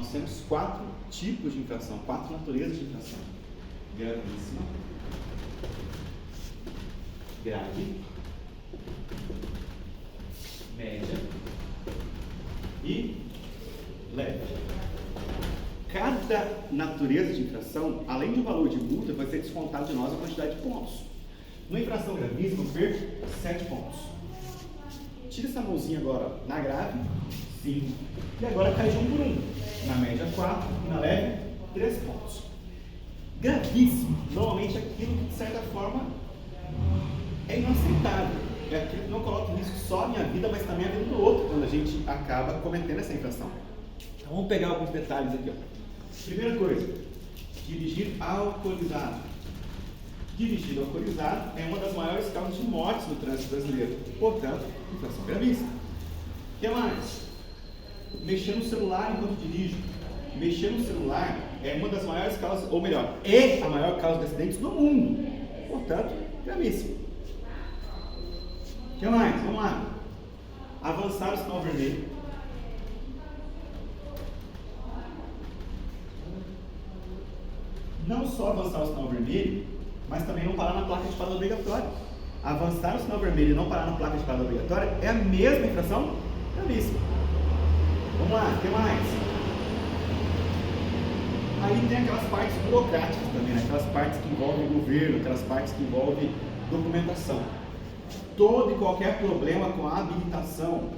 nós temos 4 tipos de infração, 4 naturezas de infração: gravíssima, grave, média e leve. Cada natureza de infração, além do valor de multa, vai ser descontado de nós a quantidade de pontos. Numa infração gravíssima, eu perco 7 pontos. Tira essa mãozinha agora na grave, 5. E agora cai de 1 por 1. Na média, 4. E na leve, 3 pontos. Gravíssimo, normalmente é aquilo que, de certa forma, é inaceitável. É aquilo que não coloca em risco só a minha vida, mas também a vida do outro, quando a gente acaba cometendo essa infração. Então vamos pegar alguns detalhes aqui. Primeira coisa, dirigir alcoolizado. Dirigir alcoolizado é uma das maiores causas de mortes no trânsito brasileiro. Portanto, infração gravíssima. O que mais? Mexer no celular enquanto dirijo. Mexer no celular é uma das maiores causas, ou melhor, é a maior causa de acidentes do mundo. Portanto, gravíssimo. O que mais? Vamos lá. Avançar o sinal vermelho. Não só avançar o sinal vermelho, mas também não parar na placa de parada obrigatória. Avançar o sinal vermelho e não parar na placa de parada obrigatória é a mesma infração gravíssima. Vamos lá, o que mais? Aí tem aquelas partes burocráticas também, né? Aquelas partes que envolvem governo, aquelas partes que envolvem documentação. Todo e qualquer problema com a habilitação,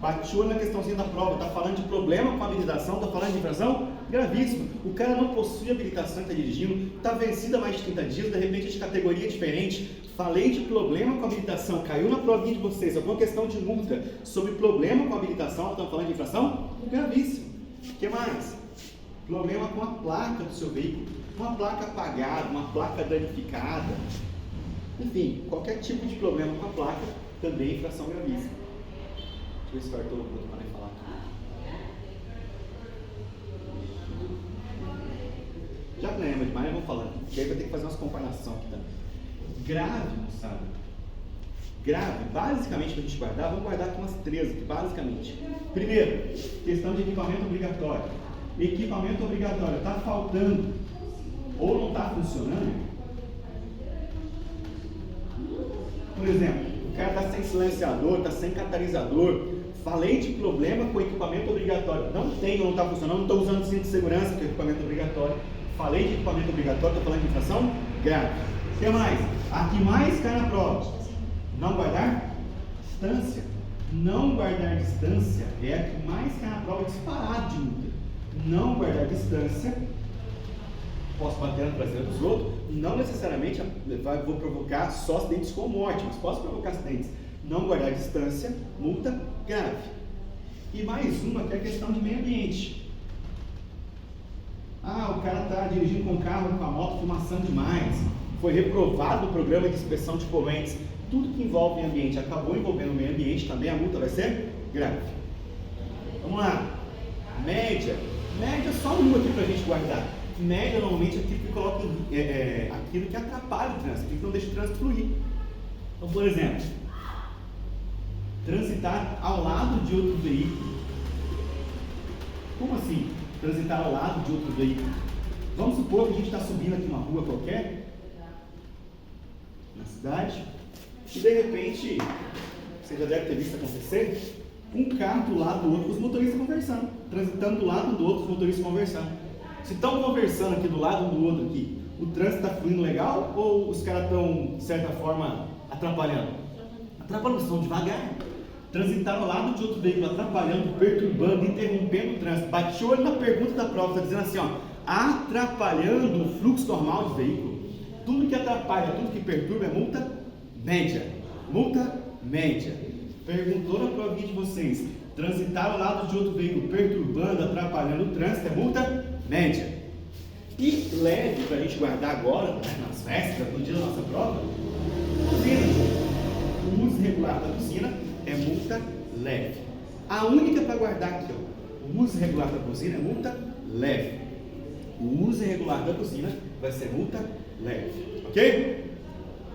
bateu na questãozinha da prova, está falando de problema com a habilitação, está falando de infração gravíssima. O cara não possui habilitação e está dirigindo, está vencido há mais de 30 dias, de repente é de categoria diferente. Falei de problema com a habilitação, caiu na provinha de vocês alguma questão de multa sobre problema com a habilitação, estão falando de infração gravíssima. O que mais? Problema com a placa do seu veículo, uma placa apagada, uma placa danificada. Enfim, qualquer tipo de problema com a placa também é infração gravíssima. Deixa eu ver se o Arthur vai falar. Já que não lembra demais, vamos falando. Porque aí vai ter que fazer umas comparações aqui também. Grave, moçada. Grave, basicamente, para a gente guardar, vamos guardar aqui umas 13 aqui, basicamente. Primeiro, questão de equipamento obrigatório. Equipamento obrigatório está faltando ou não está funcionando? Por exemplo, o cara está sem silenciador, está sem catalisador. Falei de problema com equipamento obrigatório. Não tem ou não está funcionando, não estou usando cinto de segurança, que é equipamento obrigatório. Falei de equipamento obrigatório, estou falando de infração grave. O que mais? A que mais cai na prova? Não guardar distância. Não guardar distância é a que mais cai na prova disparado de multa. Não guardar distância, posso bater na traseira dos outros, não necessariamente vou provocar só acidentes com morte, mas posso provocar acidentes. Não guardar distância, multa grave. E mais uma que é a questão de meio ambiente. O cara está dirigindo com o carro, com a moto, fumaçando demais, foi reprovado do programa de inspeção de poluentes. Tudo que envolve meio ambiente acabou envolvendo o meio ambiente, também a multa vai ser grave. Vamos lá. Média só uma aqui para a gente guardar. Média normalmente é aquilo que coloca aquilo que atrapalha o trânsito, aquilo que não deixa o trânsito fluir. Então, por exemplo, transitar ao lado de outro veículo. Como assim? Transitar ao lado de outro veículo? Vamos supor que a gente está subindo aqui uma rua qualquer, na cidade, e de repente, você já deve ter visto acontecer, um carro do lado do outro, os motoristas conversando, transitando do lado do outro, os motoristas conversando. Se estão conversando aqui do lado um do outro aqui, o trânsito está fluindo legal ou os caras estão, de certa forma, atrapalhando? Atrapalhando, estão devagar. Transitar ao lado de outro veículo, atrapalhando, perturbando, interrompendo o trânsito. Bate olho na pergunta da prova, está dizendo assim, atrapalhando o fluxo normal de veículo. Tudo que atrapalha, tudo que perturba é multa média. Multa média. Perguntou na provinha de vocês, transitar ao lado de outro veículo, perturbando, atrapalhando o trânsito, é multa média. E leve, para a gente guardar agora, nas festas, no dia da nossa prova, buzina. O uso irregular da buzina é multa leve. A única para guardar aqui, o uso irregular da buzina é multa leve. O uso irregular da buzina vai ser multa leve. Ok?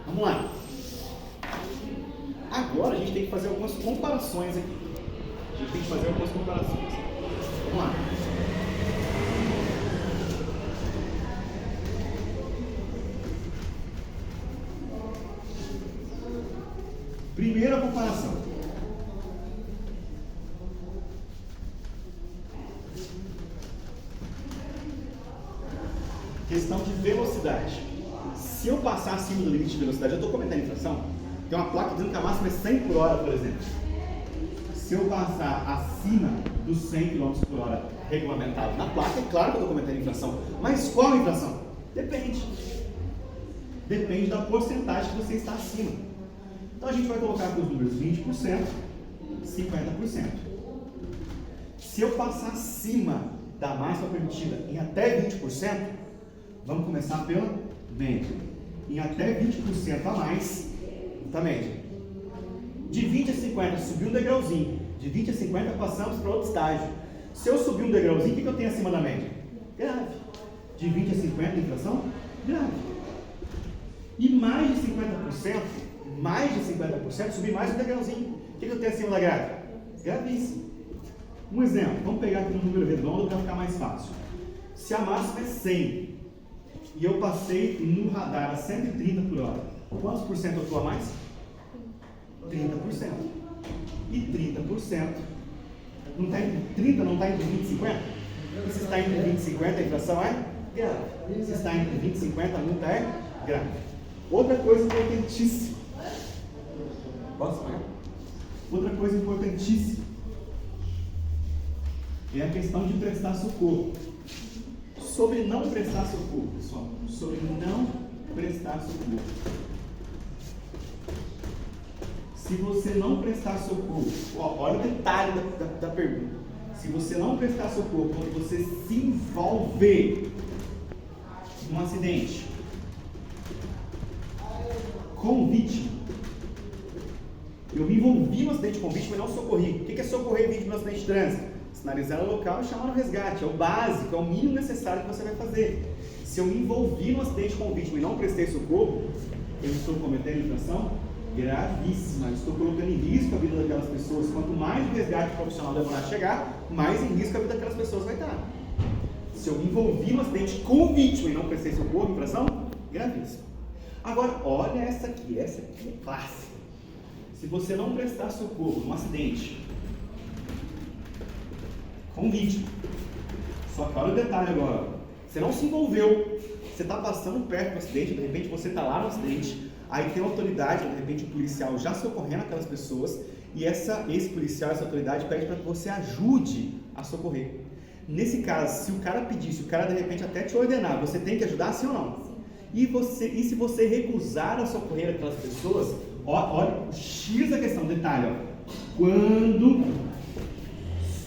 Vamos lá. Agora a gente tem que fazer algumas comparações aqui. Vamos lá. comparação. Questão de velocidade. Se eu passar acima do limite de velocidade, eu estou cometendo infração. Tem uma placa dizendo que a máxima é 100 por hora, por exemplo. Se eu passar acima dos 100 km por hora regulamentado na placa, é claro que eu estou cometendo infração. Mas qual a infração? Depende. Depende da porcentagem que você está acima. Então a gente vai colocar aqui os números 20%, 50%. Se eu passar acima da máxima permitida em até 20%, vamos começar pela média. Em até 20% a mais, da média. De 20 a 50, subiu um degrauzinho. De 20 a 50, passamos para outro estágio. Se eu subir um degrauzinho, o que eu tenho acima da média? Grave. De 20 a 50, inflação? Grave. E mais de 50%, subir mais um degrauzinho. O que eu tenho acima da grave? Gravíssimo. Um exemplo, vamos pegar aqui um número redondo para ficar mais fácil. Se a máxima é 100 e eu passei no radar a 130 por hora, quantos por cento eu estou a mais? 30%. E 30%, não está entre 30, não está entre 20 e 50? E se está entre 20 e 50, a inflação é grave. Se está entre 20 e 50, a multa é grave. Outra coisa importantíssima. Posso falar? Outra coisa importantíssima é a questão de prestar socorro. Sobre não prestar socorro, pessoal. Sobre não prestar socorro. Se você não prestar socorro, olha o detalhe da pergunta. Se você não prestar socorro quando você se envolver num acidente com vítima, eu me envolvi no acidente com vítima e não socorri. O que é socorrer vítima no acidente de trânsito? Sinalizar o local e chamar no resgate. É o básico, é o mínimo necessário que você vai fazer. Se eu me envolvi no acidente com vítima e não prestei socorro, eu estou cometendo infração gravíssima. Eu estou colocando em risco a vida daquelas pessoas. Quanto mais o resgate profissional demorar a chegar, mais em risco a vida daquelas pessoas vai estar. Se eu me envolvi no acidente com vítima e não prestei socorro, infração gravíssima. Agora, olha essa aqui é clássica. Se você não prestar socorro num acidente com vítima, só que olha o detalhe agora, você não se envolveu, você está passando perto do acidente, de repente você está lá no acidente, aí tem uma autoridade, de repente o policial já socorrendo aquelas pessoas, e esse policial, essa autoridade pede para que você ajude a socorrer. Nesse caso, se o cara pedir, se o cara de repente até te ordenar, você tem que ajudar, sim ou não? E se você recusar a socorrer aquelas pessoas, olha o X da questão, detalhe, ó. Quando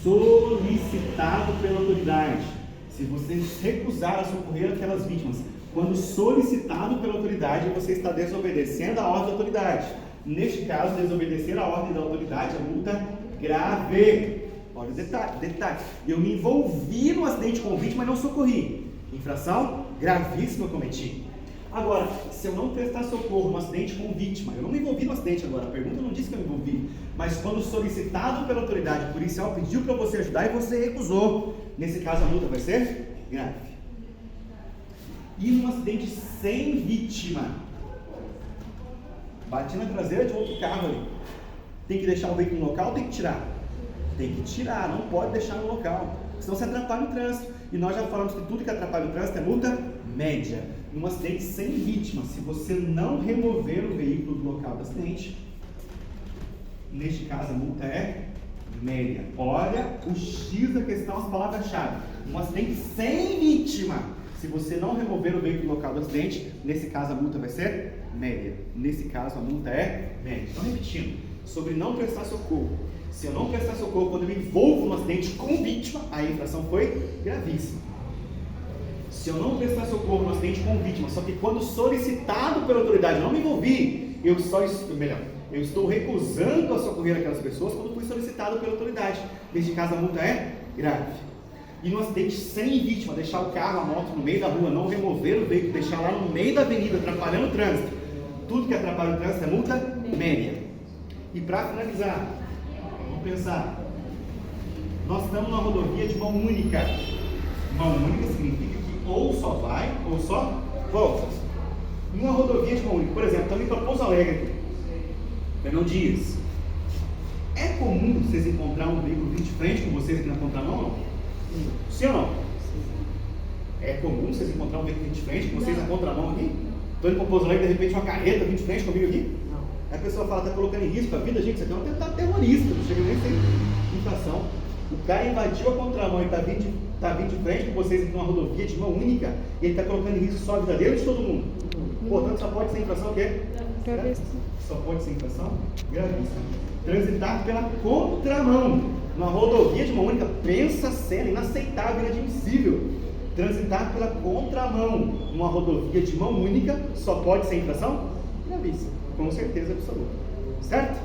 solicitado pela autoridade, se você recusar a socorrer aquelas vítimas, quando solicitado pela autoridade, você está desobedecendo a ordem da autoridade. Neste caso, desobedecer a ordem da autoridade é multa grave. Olha o detalhe. Eu me envolvi no acidente com vítima, mas não socorri. Infração gravíssima eu cometi. Agora, se eu não prestar socorro no acidente com vítima, eu não me envolvi no acidente agora, a pergunta não diz que eu me envolvi, mas quando solicitado pela autoridade, o policial pediu para você ajudar e você recusou, nesse caso a multa vai ser grave. E num acidente sem vítima, bati na traseira de outro carro ali, tem que deixar o veículo no local ou tem que tirar? Tem que tirar, não pode deixar no local, senão você atrapalha o trânsito. E nós já falamos que tudo que atrapalha o trânsito é multa média. Num acidente sem vítima, se você não remover o veículo do local do acidente, neste caso a multa é média. Olha o X da questão, as palavras-chave. Um acidente sem vítima, se você não remover o veículo do local do acidente, nesse caso a multa vai ser média. Nesse caso a multa é média. Então repetindo, sobre não prestar socorro. Se eu não prestar socorro quando eu me envolvo no acidente com vítima, a infração foi gravíssima. Se eu não prestar socorro no acidente com vítima, só que quando solicitado pela autoridade, não me envolvi, eu estou recusando a socorrer aquelas pessoas quando fui solicitado pela autoridade. Neste caso a multa é grave. E no acidente sem vítima, deixar o carro, a moto no meio da rua, não remover o veículo, deixar lá no meio da avenida, atrapalhando o trânsito. Tudo que atrapalha o trânsito é multa média. E para finalizar, vamos pensar. Nós estamos numa rodovia de mão única. Mão única significa que ou só vai ou só volta. Numa rodovia de mão única, por exemplo, estamos indo para Pouso Alegre aqui, Fernão Dias. É comum vocês encontrar um veículo vindo de frente com vocês aqui na contramão ou não? Sim ou não? É comum vocês encontrar um veículo vindo de frente com vocês na contramão aqui? Estou indo para o Pouso Alegre e de repente uma carreta vindo de frente comigo aqui? Não. Aí a pessoa fala, está colocando em risco a vida, gente, isso aqui é um atentado terrorista, não chega nem a ser infração. O cara invadiu a contramão e está vindo de frente com vocês aqui numa rodovia de mão única e ele está colocando em risco só a vida dele ou de todo mundo? Portanto, só pode ser infração o quê? Só pode ser infração gravíssima. Transitar pela contramão numa rodovia de mão única, pensa a cena inaceitável, inadmissível. Transitar pela contramão numa rodovia de mão única só pode ser infração gravíssima, com certeza absoluta. Certo?